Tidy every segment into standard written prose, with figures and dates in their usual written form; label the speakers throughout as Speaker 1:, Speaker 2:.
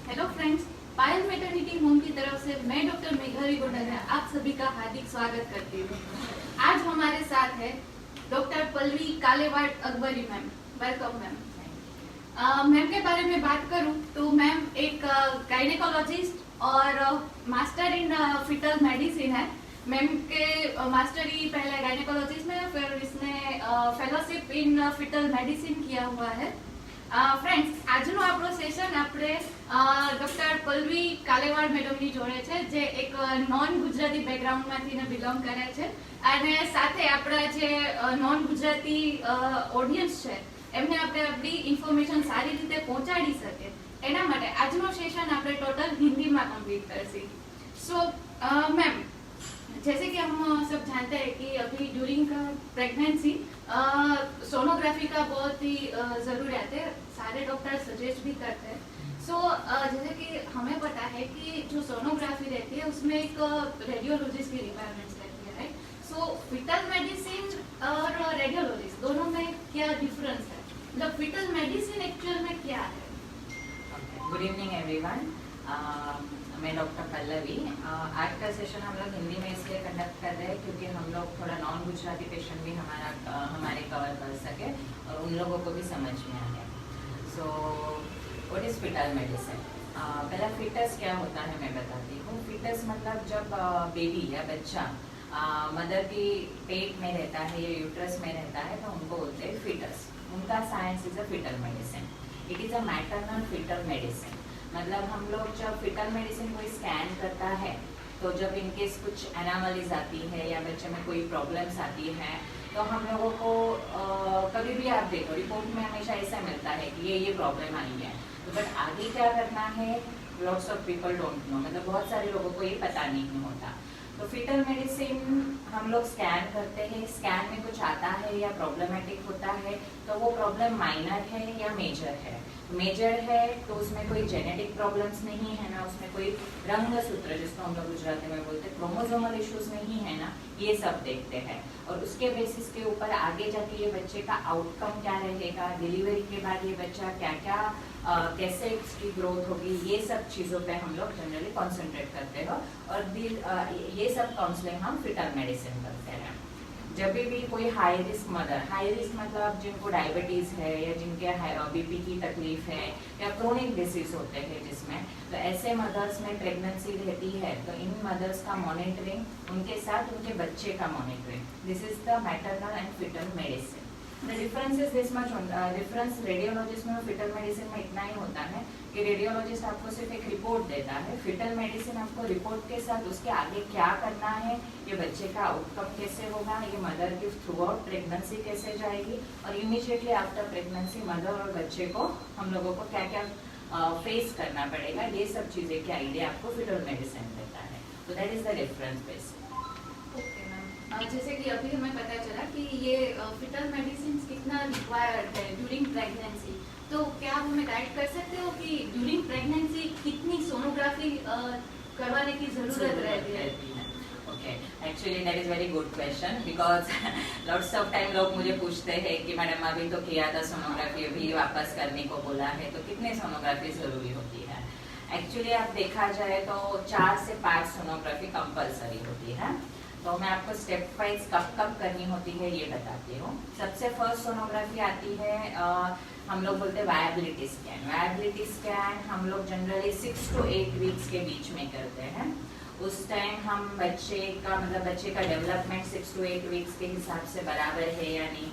Speaker 1: Hello friends, पायल maternity home की तरफ से मैं डॉक्टर मेघरी गोंडलिया आप सभी का हार्दिक स्वागत करती हूँ। आज हमारे साथ है doctor Pallavi Kalewad Akbari ma'am. Welcome ma'am. Ma'am के बारे में बात करूँ तो मैम एक गायनेकोलॉजिस्ट और मास्टर इन फिटल मेडिसिन है। मैम के मास्टरी पहले गायनेकोलॉजिस्ट में, फिर इसने फेलोशिप इन फिटल मेडिसिन किया हुआ है। ફ્રેન્ડ્સ, આજનો આપણો સેશન આપણે ડોક્ટર પલ્લવી કાલેવાડ મેડમની જોડે છે, જે એક નોન ગુજરાતી બેકગ્રાઉન્ડમાંથી બિલોંગ કરે છે, અને સાથે આપણા જે નોન ગુજરાતી ઓડિયન્સ છે એમને આપણે આપણી ઇન્ફોર્મેશન સારી રીતે પહોંચાડી શકે એના માટે આજનો સેશન આપણે ટોટલ हिंदीમાં કમ્પ્લીટ કરશી। સો मैम, जैसे कि हम सब जानते हैं कि अभी ड्यूरिंग प्रेगनेंसी सोनोग्राफी का बहुत ही ज़रूरत है, सारे डॉक्टर सजेस्ट भी करते हैं। सो जैसे कि हमें पता है कि जो सोनोग्राफी रहती है उसमें एक रेडियोलॉजिस्ट की रिक्वायरमेंट्स रहती है, राइट? सो फिटल मेडिसिन और रेडियोलॉजिस्ट दोनों में क्या डिफरेंस है, मतलब फिटल मेडिसिन एक्चुअल में क्या है?
Speaker 2: Good evening everyone. मैं डॉक्टर पल्लवी। आज का सेशन हम लोग हिंदी में इसलिए कंडक्ट कर रहे हैं क्योंकि हम लोग थोड़ा नॉन गुजराती पेशेंट भी हमारे कवर कर सके और उन लोगों को भी समझ में आ जाए। So what is fetal medicine? पहला फिटस क्या होता है मैं बताती हूँ। फिटस मतलब जब बेबी या बच्चा मदर की पेट में रहता है या यूट्रस में रहता है तो उनको बोलते हैं फिटस। उनका science is a fetal medicine. It is a maternal fetal medicine. मतलब हम लोग जब फिटल मेडिसिन कोई स्कैन करता है तो जब इनकेस कुछ एनामलीज आती है या बच्चे में कोई प्रॉब्लम्स आती है तो हम लोगों को कभी भी आप देखो रिपोर्ट में हमेशा ऐसा मिलता है कि ये प्रॉब्लम आई है, तो बट आगे क्या करना है lots of people don't know, मतलब बहुत सारे लोगों को ये पता नहीं होता। तो फिटल मेडिसिन हम लोग स्कैन करते हैं, स्कैन में कुछ आता है या प्रॉब्लमेटिक होता है तो वो प्रॉब्लम माइनर है या मेजर है। मेजर है तो उसमें कोई जेनेटिक प्रॉब्लम्स नहीं है ना, उसमें कोई रंग सूत्र जिसको हम लोग गुजराती में बोलते हैं क्रोमोसोमल इश्यूज नहीं है ना, ये सब देखते हैं और उसके बेसिस के ऊपर आगे जाके ये बच्चे का आउटकम क्या रहेगा, डिलीवरी के बाद ये बच्चा क्या क्या कैसे इसकी ग्रोथ होगी, ये सब चीज़ों पे हम लोग जनरली कॉन्सेंट्रेट करते हैं और ये सब काउंसलिंग हम फिटल मेडिसिन करते हैं। जब भी कोई high risk mother, high risk मतलब जिनको डायबिटीज़ है या जिनके बीपी की तकलीफ है या क्रोनिक डिसीज होते हैं जिसमें, तो ऐसे मदर्स में प्रेगनेंसी रहती है तो इन मदर्स का मॉनिटरिंग, उनके साथ उनके बच्चे का monitoring, this is the maternal and fetal medicine. The difference is this much. Difference radiologist में और फिटल मेडिसिन में इतना ही होता है कि रेडियोलॉजिस्ट आपको सिर्फ एक रिपोर्ट देता है, फिटल मेडिसिन आपको रिपोर्ट के साथ उसके आगे क्या करना है, ये बच्चे का आउटकम कैसे होगा, ये मदर की थ्रू आउट प्रेगनेंसी कैसे जाएगी और इमीडिएटली आफ्टर प्रेगनेंसी मदर और बच्चे को हम लोगों को क्या क्या फेस करना पड़ेगा, ये सब चीज़ें की आइडिया आपको फिटल मेडिसिन देता है। तो that is the difference basic.
Speaker 1: Okay ma'am, जैसे कि अभी हमें पता चला कि ये फिटल मेडिसिन कितना रिक्वायर्ड है ड्यूरिंग प्रेगनेंसी, तो क्या आप हमें गाइड कर सकते हो कि ड्यूरिंग प्रेगनेंसी कितनी सोनोग्राफी करवाने की जरूरत रहती है?
Speaker 2: Okay, actually that is very good question because lots of time लोग मुझे पूछते हैं कि मैडम अभी तो किया था सोनोग्राफी, अभी वापस करने को बोला है, तो कितने सोनोग्राफी जरूरी होती है? एक्चुअली आप देखा जाए तो 4 से 5 सोनोग्राफी कंपलसरी होती है। तो मैं आपको स्टेप वाइज कब कब करनी होती है ये बताती हूँ। सबसे फर्स्ट सोनोग्राफी आती है हम लोग बोलते हैं वायबिलिटी स्कैन। वायबिलिटी स्कैन हम लोग जनरली 6 to 8 वीक्स के बीच में करते हैं। उस टाइम हम बच्चे का डेवलपमेंट 6 to 8 वीक्स के हिसाब से बराबर है या नहीं,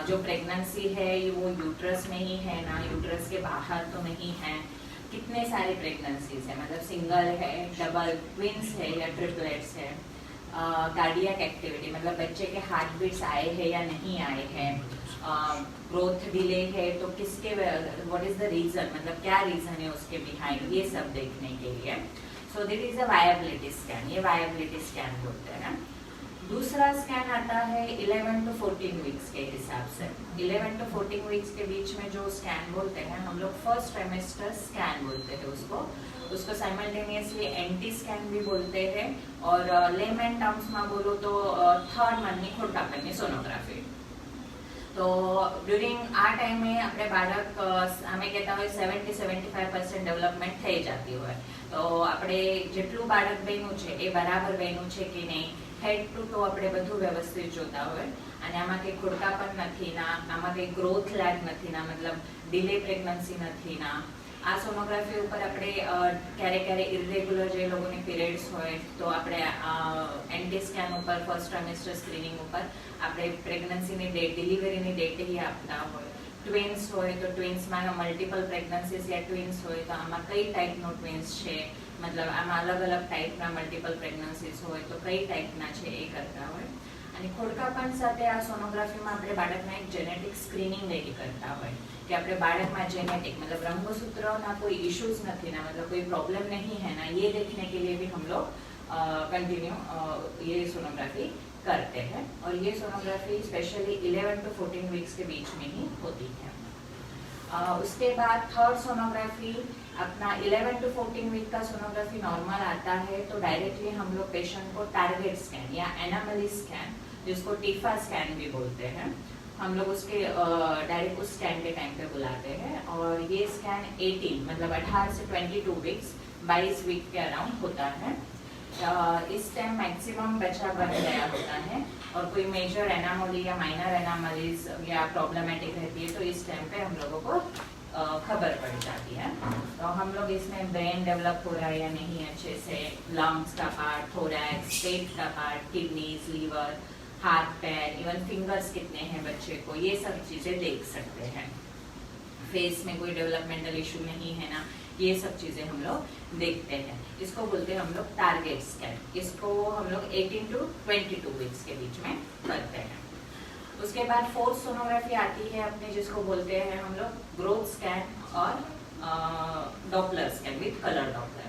Speaker 2: जो प्रेगनेंसी है वो यूट्रस में ही है ना, यूट्रस के बाहर तो नहीं है, कितने सारे प्रेगनेंसीज है, मतलब सिंगल है, डबल, ट्विंस है या ट्रिपलेट्स है, कार्डियक एक्टिविटी मतलब बच्चे के हार्ट बीट्स आए हैं या नहीं आए हैं, ग्रोथ डिले है तो किसके व्हाट इज द रीजन, मतलब क्या रीजन है उसके बिहाइंड, ये सब देखने के लिए। So this is a viability scan, ये वायबिलिटी स्कैन बोलते हैं। दूसरा स्कैन आता है 11 to 14 वीक्स के हिसाब से। 11 to 14 वीक्स के बीच में जो स्कैन बोलते हैं हम लोग फर्स्ट ट्राइमेस्टर स्कैन बोलते हैं उसको साइमल्टेनियसली एंटी स्कैन भी बोलते हैं और लेमन टर्म्स में बोलो तो 3rd मंथ ની ખોટા સોનોગ્રાફી। તો ડ્યુરિંગ આ ટાઈમે આપણે બાળક અમે કહેતા હોય 70-75% ડેવલપમેન્ટ થઈ જતી હોય, તો આપણે જેટલું બાળક બન્યું છે એ બરાબર બન્યું છે કે નહીં, હેડ ટુ ટો આપણે બધું વ્યવસ્થિત જોતા હોય. અને આમાં કંઈ ખોડકાપણ નથી ના, આમાં કંઈ ગ્રોથ લેગ નથી ના, મતલબ ડિલે પ્રેગ્નન્સી નથી ના. આ સોનોગ્રાફી ઉપર આપણે ક્યારેક ક્યારેક ઇરેગ્યુલર જે લોકોની પીરિયડ્સ હોય તો આપણે એન્ટી સ્કેન ઉપર, ફર્સ્ટ ટ્રાઇમેસ્ટર સ્ક્રીનિંગ ઉપર આપણે પ્રેગ્નન્સીની ડેટ, ડિલિવરીની ડેટ ही આપતા હોય. ટ્વિન્સ હોય તો ટ્વિન્સમાં મલ્ટિપલ પ્રેગ્નન્સીસ યા ટ્વિન્સ હોય તો આમાં કઈ ટાઈપનો ટ્વિન્સ છે, મતલબ આમાં અલગ અલગ ટાઈપના મલ્ટિપલ પ્રેગ્નન્સીસ હોય તો કઈ ટાઈપના છે એ કરતા હોય. અને ખોડકાપણ સાથે આ સોનોગ્રાફીમાં આપણે બાળકના એક જેનેટિક સ્ક્રીનિંગ રેડી કરતા હોય कि अपने बालक में जेनेटिक मतलब रंगसूत्र ना कोई इश्यूज नहीं ना, मतलब कोई प्रॉब्लम नहीं है ना, ये देखने के लिए भी हम लोग कंटिन्यू ये सोनोग्राफी करते हैं. और ये सोनोग्राफी स्पेशली 11 to 14 वीक्स के बीच में ही होती है. उसके बाद थर्ड सोनोग्राफी अपना 11 to 14 वीक का सोनोग्राफी नॉर्मल आता है तो डायरेक्टली हम लोग पेशेंट को टारगेट स्कैन या एनामली स्कैन, जिसको टीफा स्कैन भी बोलते हैं, हम लोग उसके डायरेक्ट उस स्कैन के टाइम पे बुलाते हैं. और ये स्कैन 18 मतलब 18 से 22 वीक्स 22 वीक के अराउंड होता है. इस टाइम मैक्सिमम बच्चा बन गया होता है और कोई मेजर एनामोली या माइनर एनामलीज या प्रॉब्लमेटिक रहती है तो इस टाइम पे हम लोगों को खबर पड़ जाती है. तो हम लोग इसमें ब्रेन डेवलप हो रहा है या नहीं अच्छे से, लंग्स का पार्ट, थोरैक्स, पेट का पार्ट, किडनीज, लीवर, हाथ पैर, इवन फिंगर्स कितने हैं बच्चे को, ये सब चीजें देख सकते हैं. फेस में कोई डेवलपमेंटल इशू नहीं है ना, ये सब चीजें हम लोग देखते हैं. इसको बोलते हैं हम लोग टारगेट स्कैन. इसको हम लोग 18 to 22 वीक्स के बीच में करते हैं. उसके बाद फोर्थ सोनोग्राफी आती है अपने, जिसको बोलते हैं हम लोग ग्रोथ स्कैन और Doppler scan with colour Doppler.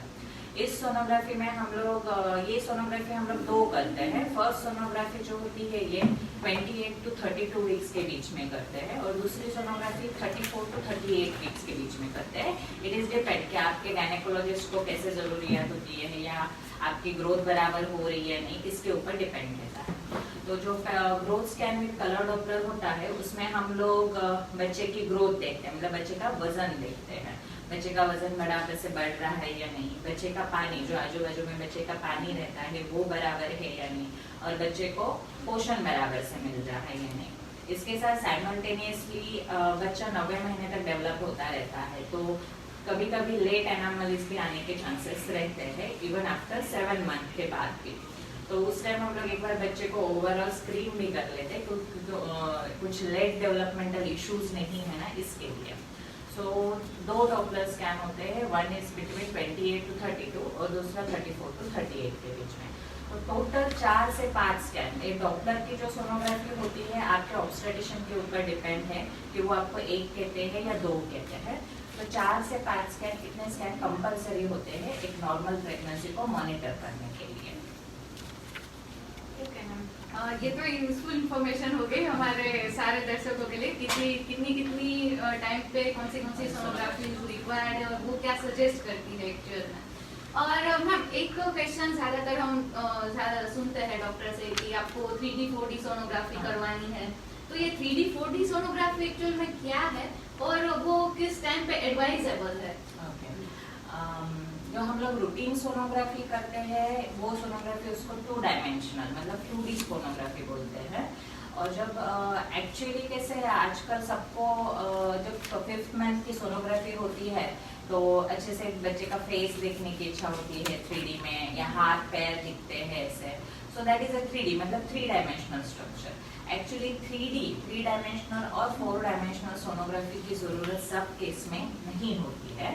Speaker 2: इस सोनोग्राफी में हम लोग ये सोनोग्राफी हम लोग दो करते हैं. फर्स्ट सोनोग्राफी जो होती है ये 28 to 32 वीक्स के बीच में करते हैं और दूसरी सोनोग्राफी 34 to 38 वीक्स के बीच में करते हैं. इट इज डिपेंड कि आपके गायनेकोलॉजिस्ट को कैसे जरूरियात होती है या आपकी ग्रोथ बराबर हो रही है नहीं, इसके ऊपर डिपेंड रहता है. तो जो growth scan with colour Doppler होता है उसमें हम लोग बच्चे की ग्रोथ देखते हैं, मतलब बच्चे का वजन देखते हैं, बच्चे का वजन बराबर से बढ़ रहा है या नहीं, बच्चे का पानी जो आजू बाजू में बच्चे का पानी रहता है वो बराबर है या नहीं, और बच्चे को पोषण बराबर से मिल रहा है या नहीं. इसके साथ साइमल्टेनियसली बच्चा 90 महीने तक डेवलप होता रहता है, तो कभी कभी लेट एनामलीज भी आने के चांसेस रहते हैं इवन आफ्टर 7 मंथ के बाद भी. तो उस टाइम हम लोग एक बार बच्चे को ओवरऑल स्क्रीन भी कर लेते हैं क्योंकि कुछ लेट डेवलपमेंटल इश्यूज नहीं है ना, इसके लिए. सो दो डॉपलर स्कैन होते हैं, वन इज बिटवीन 28 to 32 और दूसरा 34 to 38 के बीच में. तो टोटल 4 से 5 स्कैन. ये डॉपलर की जो सोनोग्राफी होती है आपके ऑब्स्टेट्रिशियन के ऊपर डिपेंड है कि वो आपको 1 कहते हैं या 2 कहते हैं. तो 4 से 5 स्कैन कितने स्कैन कंपलसरी होते हैं एक नॉर्मल प्रेगनेंसी को मॉनिटर करने के लिए.
Speaker 1: ये तो यूजफुल इंफॉर्मेशन हो गई हमारे सारे दर्शकों के लिए, कितनी टाइम पे कौन सी सोनोग्राफी रिक्वायर्ड है और वो क्या सजेस्ट करती है एक्चुअल में. और मैम एक क्वेश्चन ज़्यादातर हम ज़्यादा सुनते हैं डॉक्टर से कि आपको 3D 4D सोनोग्राफी करवानी है, तो ये 3D 4D सोनोग्राफी एक्चुअल में क्या है और वो किस टाइम पे एडवाइजेबल है.
Speaker 2: जो हम लोग रूटीन सोनोग्राफी करते हैं वो सोनोग्राफी उसको 2 डायमेंशनल मतलब 2D सोनोग्राफी बोलते हैं. और जब एक्चुअली कैसे आजकल सबको जब 5th मंथ की सोनोग्राफी होती है तो अच्छे से बच्चे का फेस देखने की इच्छा होती है 3D में, या हाथ पैर दिखते हैं ऐसे. So that is a 3D मतलब 3 dimensional structure. Actually 3D 3 dimensional और 4 डायमेंशनल सोनोग्राफी की जरूरत सब केस में नहीं होती है.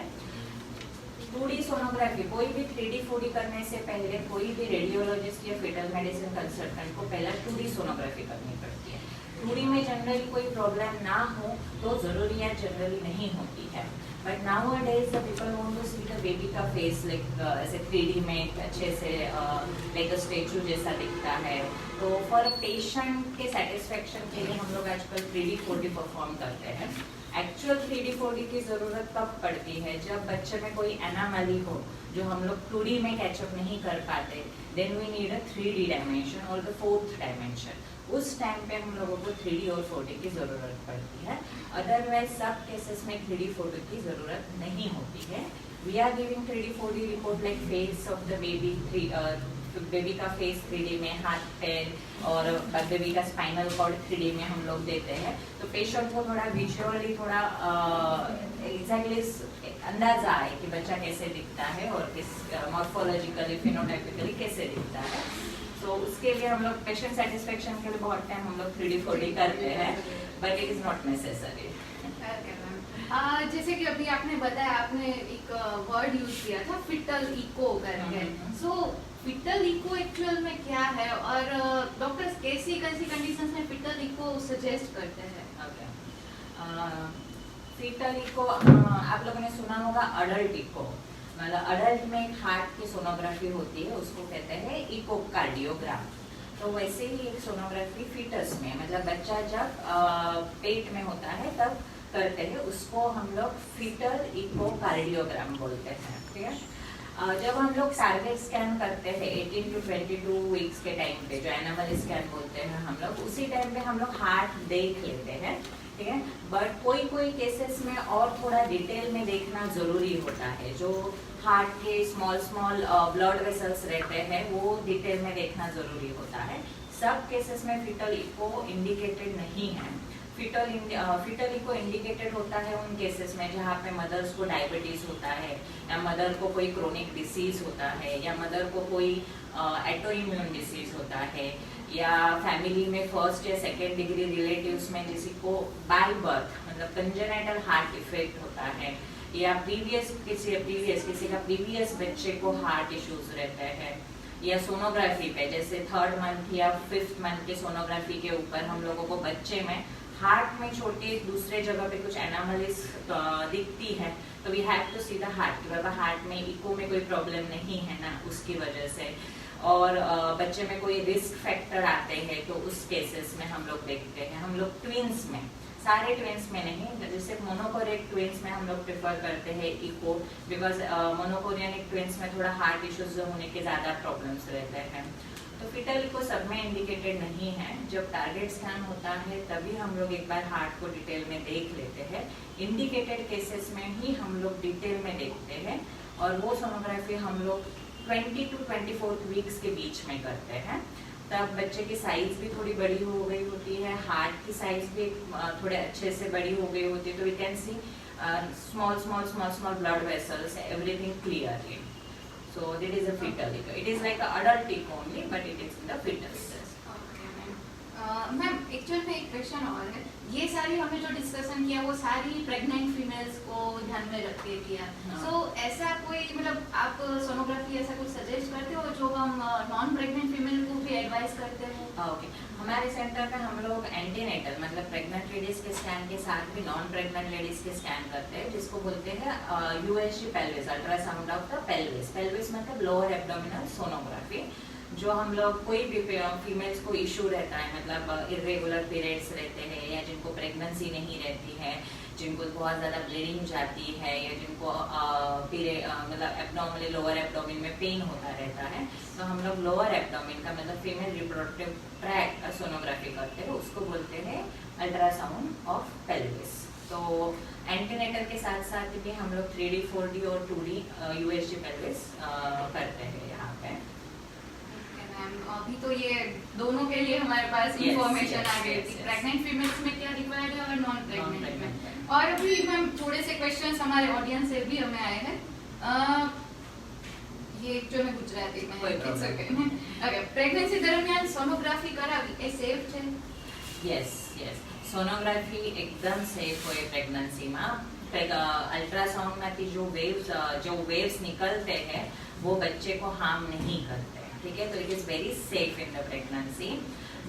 Speaker 2: 2D सोनोग्राफी कोई भी 3D 4D करने से पहले कोई भी रेडियोलॉजिस्ट या फीटल मेडिसिन कंसल्टेंट को पहला 2D सोनोग्राफी करनी पड़ती है. 2D में जनरली कोई प्रॉब्लम ना हो तो जरूरियात जनरली नहीं होती है. But nowadays the people want to see the baby का फेस लाइक ऐसे 3D में अच्छे से लाइक अ स्टेचू जैसा दिखता है. तो फॉर पेशेंट के सेटिस्फेक्शन के लिए हम लोग आजकल 3D 4D परफॉर्म करते हैं. एक्चुअल 3D 4D की जरूरत तब पड़ती है जब बच्चे में कोई एनामली हो जो हम लोग 2D में कैचअप नहीं कर पाते. Then we need a 3D dimension और द 4th डायमेंशन. उस टाइम पे हम लोगों को 3D और 4D की ज़रूरत पड़ती है। अदरवाइज सब केसेस में 3D 4D की ज़रूरत नहीं होती है। We are giving 3D 4D report like face of the baby, baby का फेस 3D में, हाथ पैर, और बेबी का स्पाइनल कॉर्ड 3D में हम लोग देते हैं। तो पेशेंट को थोड़ा विजुअली थोड़ा एग्जैक्टली अंदाजा आए कि बच्चा कैसे दिखता है और किस मॉर्फोलॉजिकली फिनोटाइपिकली कैसे दिखता है। तो उसके लिए हम लोग पेशेंट सेटिस्फेक्शन के लिए बहुत टाइम हम लोग 3D 4D करते हैं, but it is not necessary.
Speaker 1: जैसे कि अभी आपने बताया, आपने एक वर्ड यूज किया था फिटल इको करके। सो फिटल इको एक्चुअल में क्या है और डॉक्टर्स कैसी कंडीशंस में फिटल इको सजेस्ट करते हैं?
Speaker 2: फिटल इको आप लोगों ने सुना होगा अडल्ट इको, मतलब अडल्ट में एक हार्ट की सोनोग्राफी होती है, उसको कहते हैं इकोकार्डियोग्राम। तो वैसे ही एक सोनोग्राफी फीटस में, मतलब बच्चा जब पेट में होता है तब करते हैं, उसको हम लोग फीटल इकोकार्डियोग्राम बोलते हैं। ठीक है, जब हम लोग टारगेट स्कैन करते हैं 18 to 22 वीक्स के टाइम पे, जो एनोमली स्कैन बोलते हैं हम लोग, उसी टाइम पे हम लोग हार्ट देख लेते हैं। ठीक है, बट कोई केसेस में और थोड़ा डिटेल में देखना जरूरी होता है। जो हार्ट के स्मॉल ब्लड वेसल्स रहते हैं वो डिटेल में देखना जरूरी होता है। सब केसेस में फिटल इको इंडिकेटेड नहीं है। फिटल इको इंडिकेटेड होता है उन केसेस में जहाँ पे मदर्स को डायबिटीज होता है, या मदर को कोई क्रोनिक डिसीज होता है, या मदर को कोई ऑटोइम्यून डिसीज होता है, या फैमिली में फर्स्ट या सेकेंड डिग्री रिलेटिव्स में किसी को बाय बर्थ मतलब कंजेनिटल हार्ट इफेक्ट होता है, या किसी का प्रीवियस बच्चे को हार्ट इश्यूज रहते हैं, या सोनोग्राफी पे जैसे 3rd मंथ या 5th मंथ के सोनोग्राफी के ऊपर हम लोगों को बच्चे में हार्ट में छोटे दूसरे जगह पे कुछ एनोमलीज दिखती है, तो we have to see the heart कि बाबा हार्ट में इको में कोई प्रॉब्लम नहीं है ना, उसकी वजह से। और बच्चे में कोई रिस्क फैक्टर आते हैं तो उस केसेस में हम लोग देखते हैं। हम लोग ट्विंस में, सारे ट्विंस में नहीं, जैसे मोनोकोरिक ट्विंस में हम लोग प्रेफर करते हैं इको, बिकॉज मोनोकोरियनिक ट्विंस में थोड़ा हार्ट इश्यूज होने के ज्यादा प्रॉब्लम्स रहते हैं। तो फिटल इको सब में इंडिकेटेड नहीं है। जब टारगेट स्कैन होता है तभी हम लोग एक बार हार्ट को डिटेल में देख लेते हैं। इंडिकेटेड केसेस में ही हम लोग डिटेल में देखते हैं, और वो सोनोग्राफी हम लोग 20 to 24 वीक्स के बीच में करते हैं। तब बच्चे की साइज भी थोड़ी बड़ी हो गई होती है, हार्ट की साइज भी थोड़े अच्छे से बड़ी हो गई होती है, तो we can see small blood vessels, everything clearly. So that is a fetal echo. It is like an adult echo only, but it is in the fetal stage.
Speaker 1: Ma'am actual में एक क्वेश्चन और है, ये सारी हमने जो discussion किया वो सारी प्रेग्नेंट फीमेल्स को ध्यान में रख के किया। सो ऐसा कोई मतलब आप सोनोग्राफी ऐसा कुछ सजेस्ट करते हो जो हम नॉन प्रेग्नेंट फीमेल को भी एडवाइस करते हैं?
Speaker 2: ओके, हमारे सेंटर पे हम लोग एंटीनेटल मतलब प्रेग्नेंट लेडीज के स्कैन के साथ भी नॉन प्रेग्नेंट लेडीज के स्कैन करते हैं, जिसको बोलते हैं USG pelvis, ultrasound of the pelvis. Pelvis मतलब लोअर एब्डोमिनल सोनोग्राफी। जो हम लोग कोई भी फीमेल्स को इशू रहता है, मतलब इरेगुलर पीरियड्स रहते हैं, या जिनको प्रेगनेंसी नहीं रहती है, जिनको बहुत ज़्यादा ब्लीडिंग जाती है, या जिनको मतलब एब्डोमिनल लोअर एब्डोमिन में पेन होता रहता है, तो हम लोग लोअर एब्डोमिन का मतलब फीमेल रिप्रोडक्टिव ट्रैक्ट सोनोग्राफी करते हैं, उसको बोलते हैं अल्ट्रासाउंड ऑफ पेल्विस। तो एंटीनेटल के साथ साथ भी हम लोग 3D 4D और 2D USG पेल्विस करते हैं यहाँ पे।
Speaker 1: अभी तो ये दोनों के लिए हमारे पास इंफॉर्मेशन आ गई थी, प्रेग्नेंट फीमेल्स में क्या रिक्वायर्ड है और नॉन प्रेग्नेंट में। और अभी मैम थोड़े से क्वेश्चंस हमारे ऑडियंस से भी हमें आए हैं, ये जो मैं गुजराती में ओके, प्रेगनेंसी दरमियान सोनोग्राफी करावी એ સેફ છે?
Speaker 2: यस, સોનોગ્રાફી એકદમ સેફ હોય પ્રેગ્નન્સીમાં। अल्ट्रासाउंड में जो वेव्स निकलते हैं वो बच्चे को हार्म नहीं करते। ठीक है, तो it is very safe in the pregnancy.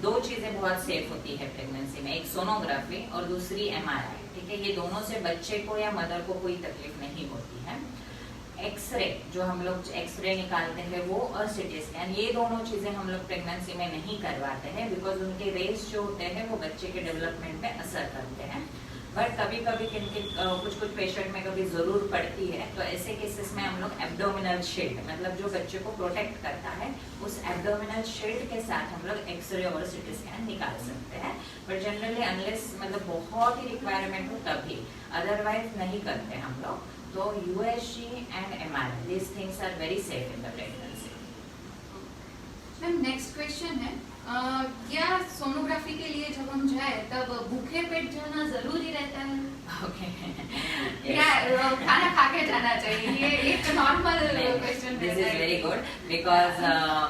Speaker 2: 2 चीजें बहुत सेफ होती है प्रेगनेंसी में, एक सोनोग्राफी और दूसरी MRI। ठीक है, ये दोनों से बच्चे को या मदर को कोई तकलीफ नहीं होती है। एक्सरे, जो हम लोग एक्सरे निकालते हैं वो, और CT स्कैन, ये दोनों चीजें हम लोग प्रेगनेंसी में नहीं करवाते हैं, बिकॉज उनके रेस जो होते हैं वो बच्चे के डेवलपमेंट में असर करते हैं। बट कभी कभी कुछ पेशेंट में कभी ज़रूर पड़ती है, तो ऐसे केसेस में हम लोग एब्डोमिनल शील्ड, मतलब जो बच्चे को प्रोटेक्ट करता है, उस एब्डोमिनल शील्ड के साथ हम लोग एक्सरे और सिटी स्कैन निकाल सकते हैं। बट जनरली अनलेस मतलब बहुत ही रिक्वायरमेंट हो तभी, अदरवाइज नहीं करते हम लोग। तो USG and MRI, these things are very safe in the pregnancy.
Speaker 1: Ma'am next question है, क्या सोनोग्राफी के लिए जब हम जाए तब भूखे पेट जाना जरूरी रहता है?
Speaker 2: Okay.
Speaker 1: या खाना खा के जाना चाहिए? ये एक normal question
Speaker 2: this is very good because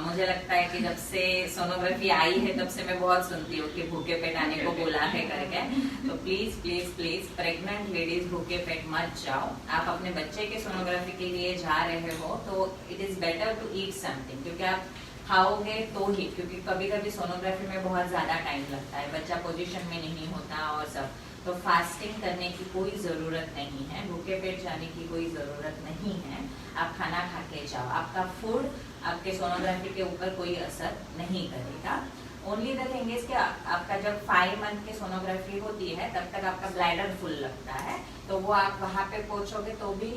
Speaker 2: मुझे लगता है कि जब से सोनोग्राफी आई है तब से मैं बहुत सुनती हूँ कि भूखे पेट आने को बोला है करके। तो please please please pregnant ladies भूखे पेट मत जाओ। आप अपने बच्चे के सोनोग्राफी के लिए जा रहे हो तो it is better to eat something, क्योंकि आप खाओगे तो ही, क्योंकि कभी कभी सोनोग्राफी में बहुत ज्यादा टाइम लगता है, बच्चा पोजीशन में नहीं होता और सब। तो फास्टिंग करने की कोई जरूरत नहीं है, भूखे पेट जाने की कोई जरूरत नहीं है। आप खाना खा के जाओ, आपका फूड आपके सोनोग्राफी के ऊपर कोई असर नहीं करेगा। ओनली द थिंग इज कि आपका जब 5 मंथ की सोनोग्राफी होती है तब तक आपका ब्लैडर फुल लगता है, तो वो आप वहाँ पे पहुंचोगे तो भी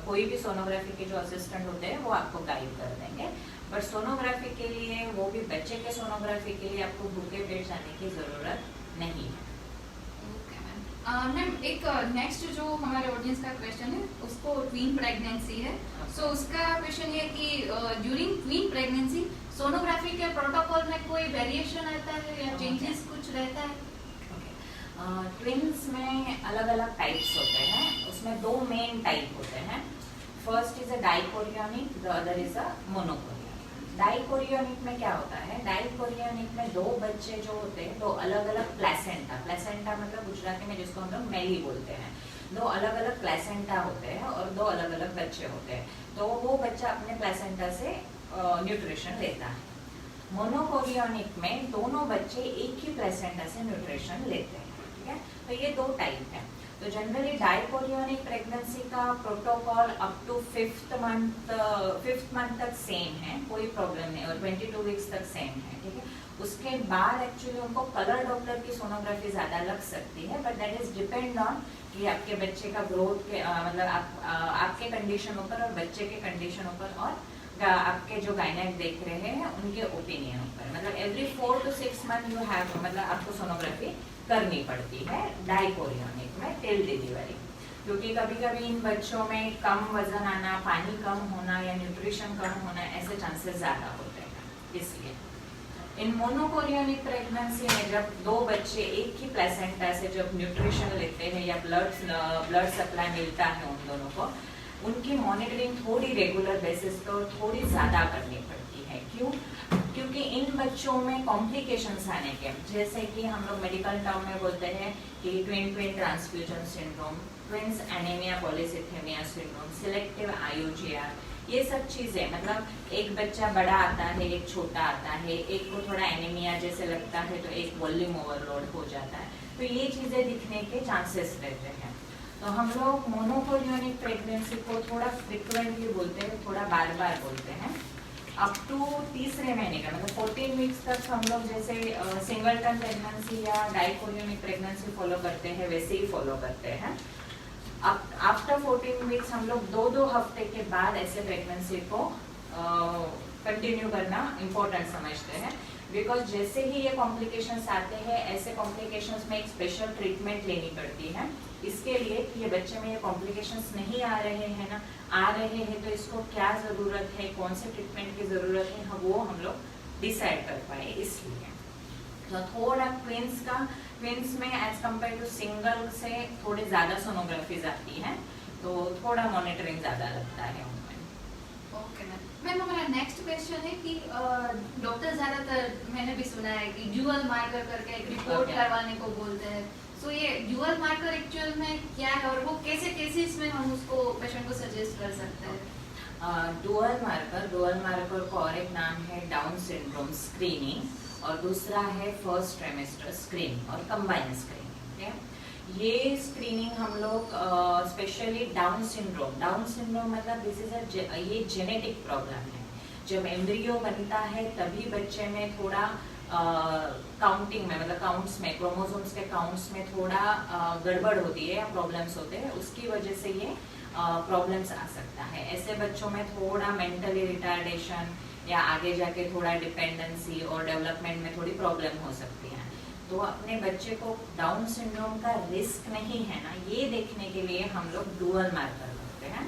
Speaker 2: कोई भी सोनोग्राफी के जो असिस्टेंट होते हैं वो आपको गाइड कर देंगे। बट सोनोग्राफी के लिए, वो भी बच्चे के सोनोग्राफी के लिए, आपको भूखे पेट जाने की जरूरत नहीं है।
Speaker 1: मैम एक नेक्स्ट जो हमारे ऑडियंस का क्वेश्चन है उसको ट्वीन प्रेगनेंसी है। सो उसका क्वेश्चन ये कि ड्यूरिंग ट्वीन प्रेगनेंसी सोनोग्राफी के प्रोटोकॉल में कोई वेरिएशन आता है या चेंजेस कुछ रहता है?
Speaker 2: ट्विन्स में अलग अलग टाइप्स होते हैं, उसमें 2 मेन टाइप होते हैं। First is a dichorionic, the other is a monochorionic. Dichorionic में क्या होता है, डाइकोरियोनिक में 2 बच्चे जो होते हैं, 2 अलग अलग प्लेसेंटा, प्लेसेंटा मतलब गुजराती में जिसको हम लोग मेली बोलते हैं, 2 अलग अलग प्लेसेंटा होते हैं और 2 अलग अलग बच्चे होते हैं। तो वो बच्चा अपने प्लेसेंटा से न्यूट्रिशन लेता है। मोनोकोरियोनिक में दोनों बच्चे एक ही प्लेसेंटा से न्यूट्रिशन लेते हैं, ठीक है। तो ये 2 टाइप है। तो जनरली डाइकोरियोनिक प्रेगनेंसी का protocol up to 5th month तक सेम है, कोई प्रॉब्लम नहीं, और 22 वीक्स तक सेम है, ठीक है। उसके बाद एक्चुअली उनको कलर डॉपलर की सोनोग्राफी ज्यादा लग सकती है, but that is depend on कि आपके बच्चे का ग्रोथ के मतलब आपके कंडीशन ऊपर और बच्चे के कंडीशन ऊपर और आपके जो गायनेक देख रहे हैं उनके ओपिनियन ऊपर। मतलब every 4 to 6 month you have, मतलब आपको सोनोग्राफी करनी पड़ती है डाइकोरियोनिक में टिल डिलीवरी, क्योंकि कभी कभी इन बच्चों में कम वजन आना, पानी कम होना या न्यूट्रिशन कम होना, ऐसे चांसेस ज्यादा होते हैं। इसलिए इन मोनोकोरियोनिक प्रेगनेंसी में जब 2 बच्चे एक ही प्लेसेंटा से जब न्यूट्रिशन लेते हैं या ब्लड सप्लाई मिलता है उन दोनों को, उनकी मॉनिटरिंग थोड़ी रेगुलर बेसिस पर थोड़ी ज्यादा करनी पड़ती है। क्यों? क्योंकि इन बच्चों में कॉम्प्लिकेशंस आने के, जैसे कि हम लोग मेडिकल टर्म में बोलते हैं कि twin transfusion syndrome, twins anaemia polycythemia syndrome, selective IUGR, ये सब चीजें, मतलब एक बच्चा बड़ा आता है, एक छोटा आता है, एक को थोड़ा एनीमिया जैसे लगता है तो एक वॉल्यूम ओवरलोड हो जाता है, तो ये चीजें दिखने के चांसेस रहते हैं। तो हम लोग मोनोकोरियोनिक प्रेगनेंसी को थोड़ा फ्रिक्वेंटली बोलते हैं, थोड़ा बार बार बोलते हैं। अप टू 3रे महीने का, मतलब 14 वीक्स तक हम लोग जैसे सिंगलटन प्रेगनेंसी या डाइकोरियोनिक प्रेगनेंसी फॉलो करते हैं वैसे ही फॉलो करते हैं। आफ्टर 14 वीक्स हम लोग 2-2 हफ्ते के बाद ऐसे प्रेगनेंसी को कंटिन्यू करना इम्पोर्टेंट समझते हैं, बिकॉज जैसे ही ये कॉम्प्लिकेशंस आते हैं, ऐसे कॉम्प्लिकेशंस में एक स्पेशल ट्रीटमेंट लेनी पड़ती है। इसके लिए कि ये बच्चे में ये कॉम्प्लिकेशंस नहीं आ रहे हैं ना, आ रहे हैं तो इसको क्या ज़रूरत है, कौन से ट्रीटमेंट की ज़रूरत है, वो हम लोग डिसाइड कर पाए। इसलिए तो थोड़ा ट्विंस में एज कम्पेयर टू सिंगल से थोड़ी ज़्यादा सोनोग्राफीज आती हैं, तो थोड़ा मॉनिटरिंग ज़्यादा लगता है उनमें।
Speaker 1: ओके मैम, हमारा नेक्स्ट क्वेश्चन है कि डॉक्टर ज्यादातर मैंने भी सुना है कि ड्यूअल मार्कर करके एक रिपोर्ट करवाने को बोलते हैं। सो ये ड्यूअल मार्कर एक्चुअल में क्या है और वो कैसे केसेस में हम उसको पेशेंट को सजेस्ट कर सकते हैं?
Speaker 2: डुअल मार्कर को और एक नाम है डाउन सिंड्रोम स्क्रीनिंग, और दूसरा है फर्स्ट ट्राइमेस्टर स्क्रीनिंग और कंबाइंड स्क्रीनिंग। ये स्क्रीनिंग हम लोग स्पेशली डाउन सिंड्रोम मतलब दिस इज ये जेनेटिक प्रॉब्लम है। जब एम्ब्रियो बनता है तभी बच्चे में थोड़ा काउंटिंग में, मतलब काउंट्स में, क्रोमोसोम्स के काउंट्स में थोड़ा गड़बड़ होती है या प्रॉब्लम्स होते हैं, उसकी वजह से ये प्रॉब्लम्स आ सकता है। ऐसे बच्चों में थोड़ा मेंटली रिटार्डेशन या आगे जाके थोड़ा डिपेंडेंसी और डेवलपमेंट में थोड़ी प्रॉब्लम हो सकती है। तो अपने बच्चे को डाउन सिंड्रोम का रिस्क नहीं है ना, ये देखने के लिए हम लोग डुअल मार्कर करते हैं।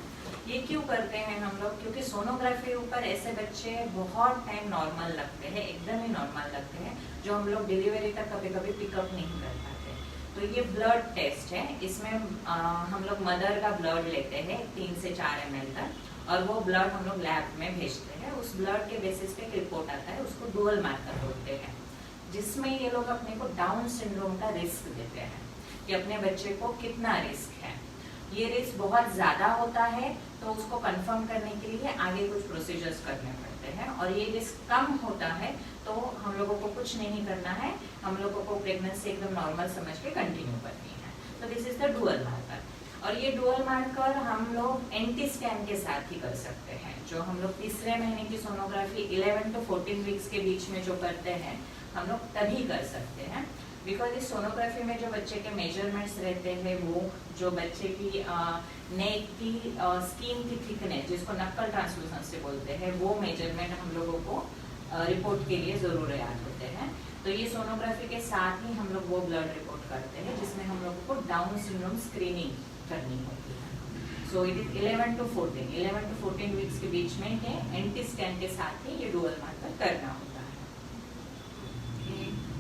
Speaker 2: ये क्यों करते हैं हम लोग? क्योंकि सोनोग्राफी ऊपर ऐसे बच्चे बहुत टाइम नॉर्मल लगते हैं, एकदम ही नॉर्मल लगते हैं, जो हम लोग डिलीवरी तक कभी कभी पिकअप नहीं कर पाते। तो ये ब्लड टेस्ट है, इसमें हम लोग मदर का ब्लड लेते हैं 3 से 4 ml तक, और वो ब्लड हम लोग लैब में भेजते हैं। उस ब्लड के बेसिस पे एक रिपोर्ट आता है, उसको डुअल मार्कर बोलते हैं, जिसमें ये लोग अपने को डाउन सिंड्रोम का रिस्क देते हैं कि अपने बच्चे को कितना रिस्क है। ये रिस्क बहुत ज्यादा होता है तो उसको कंफर्म करने के लिए आगे कुछ प्रोसीजर्स करने पड़ते हैं, और ये रिस्क कम होता है तो हम लोगों को कुछ नहीं करना है, हम लोगों को प्रेगनेंसी एकदम नॉर्मल समझ के कंटिन्यू करनी है। तो this is the dual marker. और ये डुअल मार्कर हम लोग एंटी स्कैन के साथ ही कर सकते हैं, जो हम लोग तीसरे महीने की सोनोग्राफी 11 to 14 वीक्स के बीच में जो करते हैं हम लोग तभी कर सकते हैं। बिकॉज इस सोनोग्राफी में जो बच्चे के मेजरमेंट्स रहते हैं, वो जो बच्चे की नेक की स्किन की थिकनेस, जिसको नक्कल ट्रांसलूसेंसी बोलते हैं, वो मेजरमेंट हम लोगों को रिपोर्ट के लिए जरूरियात होते हैं। तो ये सोनोग्राफी के साथ ही हम लोग वो ब्लड रिपोर्ट करते हैं जिसमें हम लोगों को डाउन सिंड्रोम स्क्रीनिंग करनी होती है। So it is 11 to 14 weeks के बीच में ये एंटी स्कैन के साथ ही ये डुअल मार्कर करना होता है।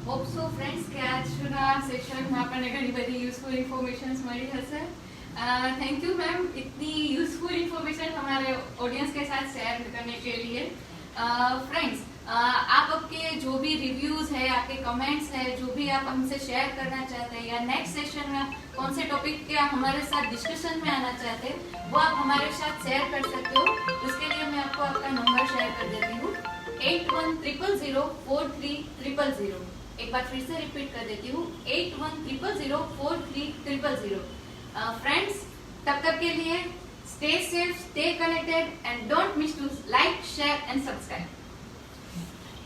Speaker 1: હોપ સો ફ્રેન્ડ્સ કે આજના સેશનમાં આપણને ઘણી બધી યુઝફુલ ઇન્ફોર્મેશન્સ મળી હશે। थैंक यू मैम, इतनी यूजफुल इन्फॉर्मेशन हमारे ऑडियंस के साथ शेयर करने के लिए। फ्रेंड्स, आप आपके जो भी रिव्यूज है, आपके कमेंट्स है, जो भी आप हमसे शेयर करना चाहते हैं, या नेक्स्ट सेशन में कौन से टॉपिक के हमारे साथ डिस्कशन में आना चाहते हैं, वो आप हमारे साथ शेयर कर सकते हो। उसके लिए मैं आपको आपका नंबर शेयर कर देती हूँ, 8100043000। एक बार फिर से रिपीट कर देती हूँ, 8100043000। फ्रेंड्स, तब तक के लिए stay safe, stay connected and don't miss to like, share and subscribe.